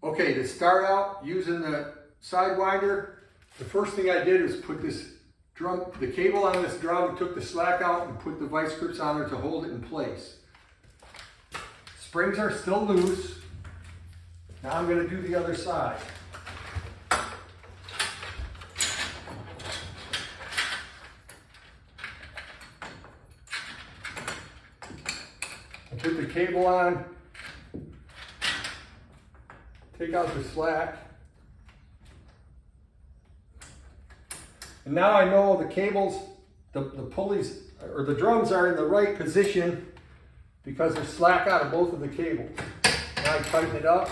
Okay, to start out using the Sidewinder, the first thing I did is put this drum, the cable on this drum, took the slack out and put the vice grips on there to hold it in place. Springs are still loose. Now I'm going to do the other side. I put the cable on, take out the slack. And now I know the cables, the pulleys, or the drums are in the right position because there's slack out of both of the cables. Now I tighten it up.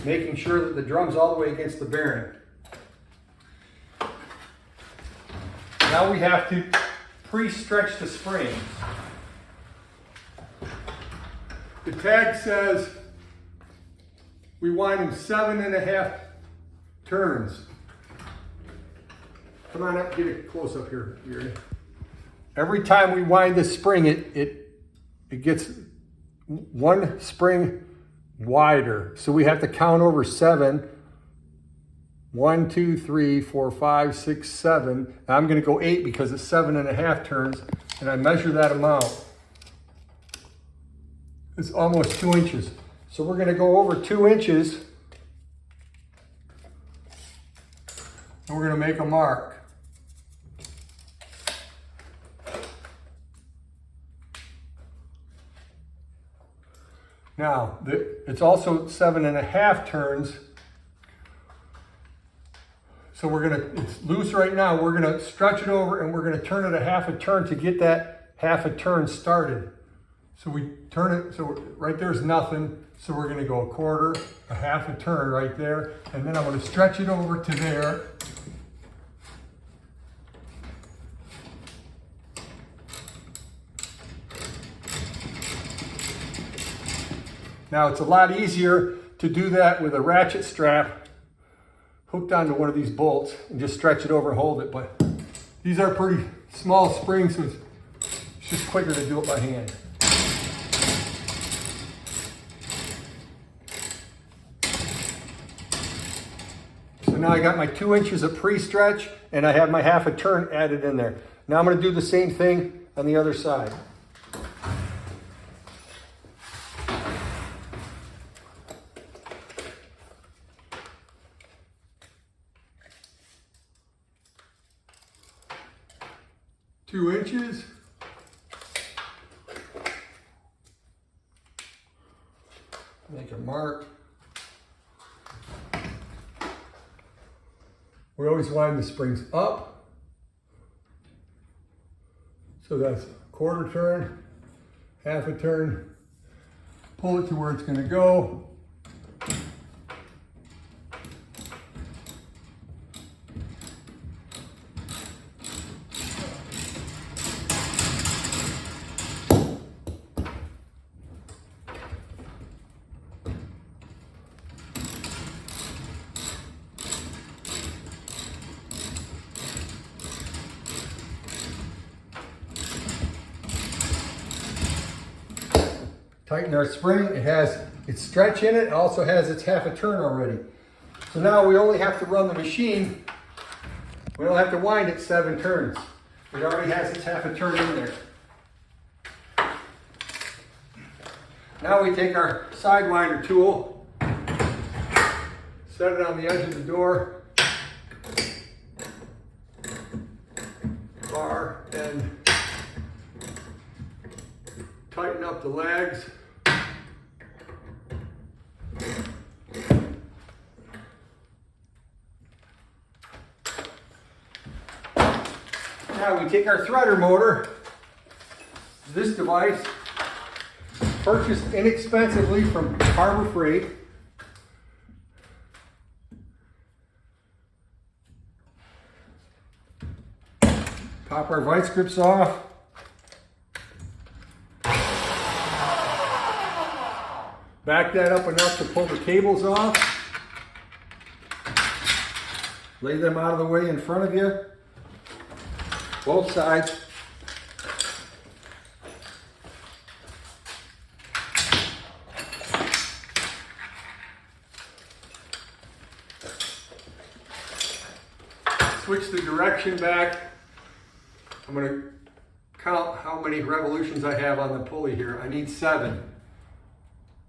Making sure that the drum's all the way against the bearing. Now we have to pre-stretch the springs. The tag says we wind them 7.5 turns. Come on up, get it close up here. Every time we wind this spring, it gets one spring wider. So we have to count over 7. 1, 2, 3, 4, 5, 6, 7. Now I'm going to go 8 because it's 7.5 turns, and I measure that amount. It's almost 2 inches. So we're going to go over 2 inches, and we're going to make a mark. Now, it's also 7.5 turns. So it's loose right now. We're gonna stretch it over and we're gonna turn it a 1/2 turn to get that 1/2 turn started. So we turn it, so right there's nothing. So we're gonna go 1/4, a 1/2 turn right there. And then I'm gonna stretch it over to there. Now it's a lot easier to do that with a ratchet strap hooked onto one of these bolts and just stretch it over and hold it. But these are pretty small springs, so it's just quicker to do it by hand. So now I got my 2 inches of pre-stretch and I have my 1/2 turn added in there. Now I'm going to do the same thing on the other side. Two inches. Make a mark. We always wind the springs up. So that's 1/4 turn, 1/2 turn. Pull it to where it's going to go. Tighten our spring. It has its stretch in it. It also has its 1/2 turn already. So now we only have to run the machine. We don't have to wind it 7 turns. It already has its 1/2 turn in there. Now we take our Sidewinder tool, set it on the edge of the door bar, and tighten up the legs. Now we take our threader motor, this device, purchased inexpensively from Harbor Freight. Pop our vice grips off. Back that up enough to pull the cables off. Lay them out of the way in front of you. Both sides. switch the direction back. I'm going to count how many revolutions I have on the pulley here. I need 7.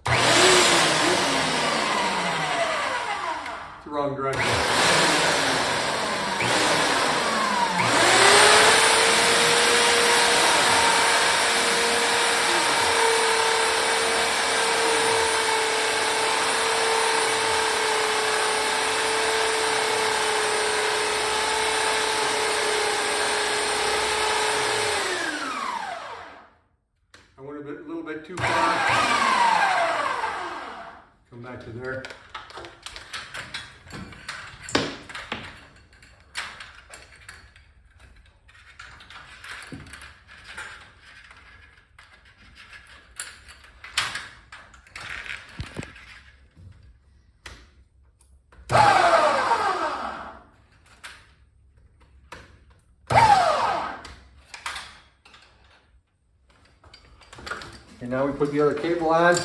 It's the wrong direction. I went a little bit too far. Come back to there. And now we put the other cable on.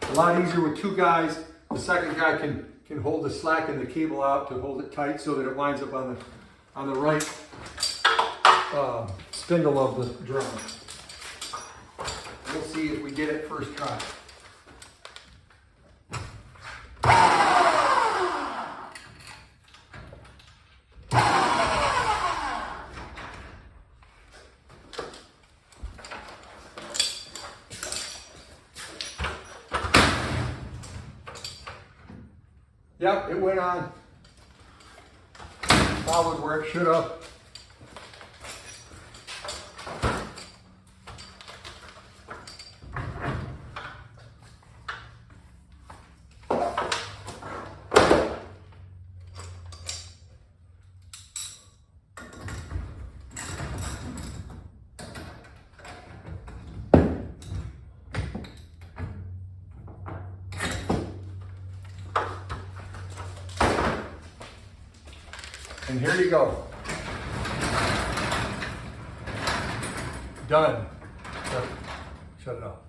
A lot easier with 2 guys. The second guy can hold the slack in the cable out to hold it tight so that it winds up on the right spindle of the drum. We'll see if we get it first try. Yep, it went on. Followed where it should have. And here you go. Done. Shut it off.